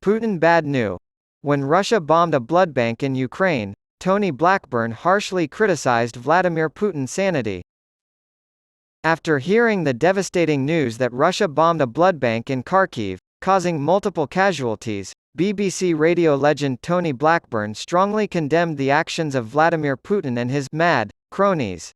Putin Bad knew. When Russia bombed a blood bank in Ukraine, Tony Blackburn harshly criticized Vladimir Putin's sanity. After hearing the devastating news that Russia bombed a blood bank in Kharkiv, causing multiple casualties, BBC radio legend Tony Blackburn strongly condemned the actions of Vladimir Putin and his mad cronies.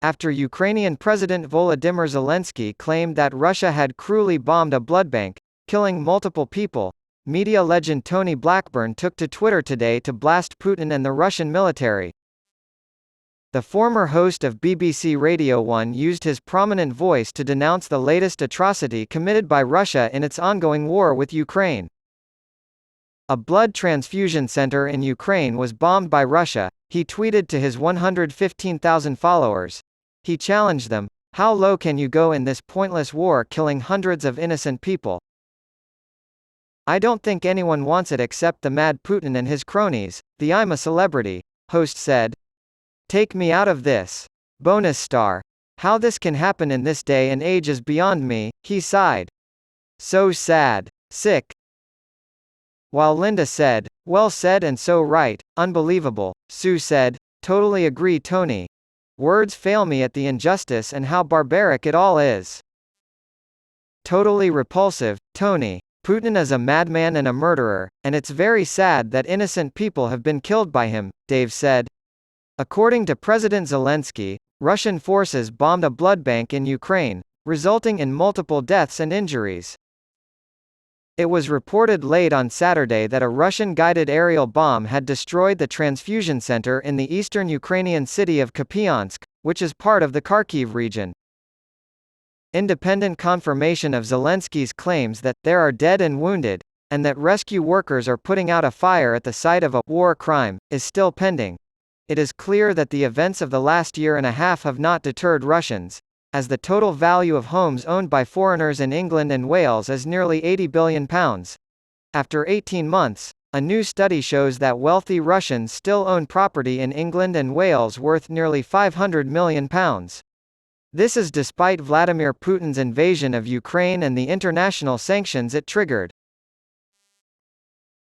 After Ukrainian President Volodymyr Zelensky claimed that Russia had cruelly bombed a blood bank, killing multiple people, media legend Tony Blackburn took to Twitter today to blast Putin and the Russian military. The former host of BBC Radio 1 used his prominent voice to denounce the latest atrocity committed by Russia in its ongoing war with Ukraine. A blood transfusion center in Ukraine was bombed by Russia, he tweeted to his 115,000 followers. He challenged them, "How low can you go in this pointless war killing hundreds of innocent people? I don't think anyone wants it except the mad Putin and his cronies," the "I'm a celebrity" host said. "Take me out of this. Bonus star. How this can happen in this day and age is beyond me," he sighed. "So sad. Sick." While Linda said, "Well said and so right, unbelievable," Sue said, "Totally agree Tony. Words fail me at the injustice and how barbaric it all is. Totally repulsive, Tony. Putin is a madman and a murderer, and it's very sad that innocent people have been killed by him," Dave said. According to President Zelensky, Russian forces bombed a blood bank in Ukraine, resulting in multiple deaths and injuries. It was reported late on Saturday that a Russian-guided aerial bomb had destroyed the transfusion center in the eastern Ukrainian city of Kupiansk, which is part of the Kharkiv region. Independent confirmation of Zelensky's claims that there are dead and wounded, and that rescue workers are putting out a fire at the site of a war crime, is still pending. It is clear that the events of the last year and a half have not deterred Russians, as the total value of homes owned by foreigners in England and Wales is nearly £80 billion. After 18 months, a new study shows that wealthy Russians still own property in England and Wales worth nearly £500 million. This is despite Vladimir Putin's invasion of Ukraine and the international sanctions it triggered.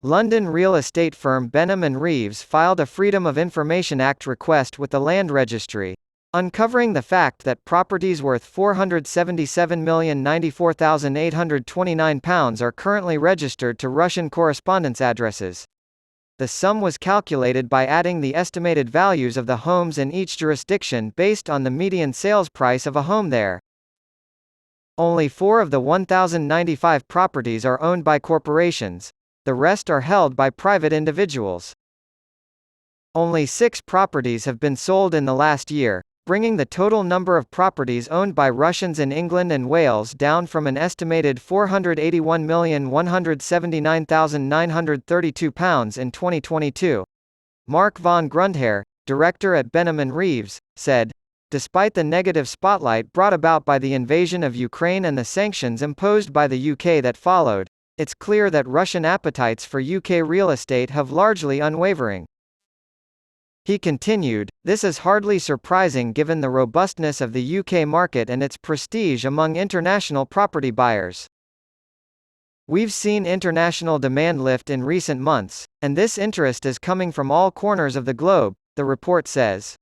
London real estate firm Benham & Reeves filed a Freedom of Information Act request with the Land Registry, uncovering the fact that properties worth £477,094,829 are currently registered to Russian correspondence addresses. The sum was calculated by adding the estimated values of the homes in each jurisdiction based on the median sales price of a home there. Only 4 of the 1,095 properties are owned by corporations. The rest are held by private individuals. Only 6 properties have been sold in the last year, bringing the total number of properties owned by Russians in England and Wales down from an estimated £481,179,932 in 2022. Mark von Grundherr, director at Benham & Reeves, said, "Despite the negative spotlight brought about by the invasion of Ukraine and the sanctions imposed by the UK that followed, it's clear that Russian appetites for UK real estate have largely unwavering." He continued, "This is hardly surprising given the robustness of the UK market and its prestige among international property buyers. We've seen international demand lift in recent months, and this interest is coming from all corners of the globe," the report says.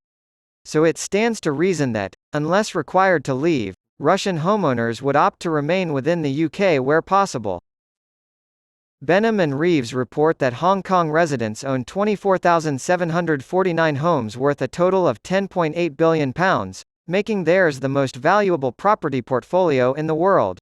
So it stands to reason that, unless required to leave, Russian homeowners would opt to remain within the UK where possible. Benham & Reeves report that Hong Kong residents own 24,749 homes worth a total of £10.8 billion, making theirs the most valuable property portfolio in the world.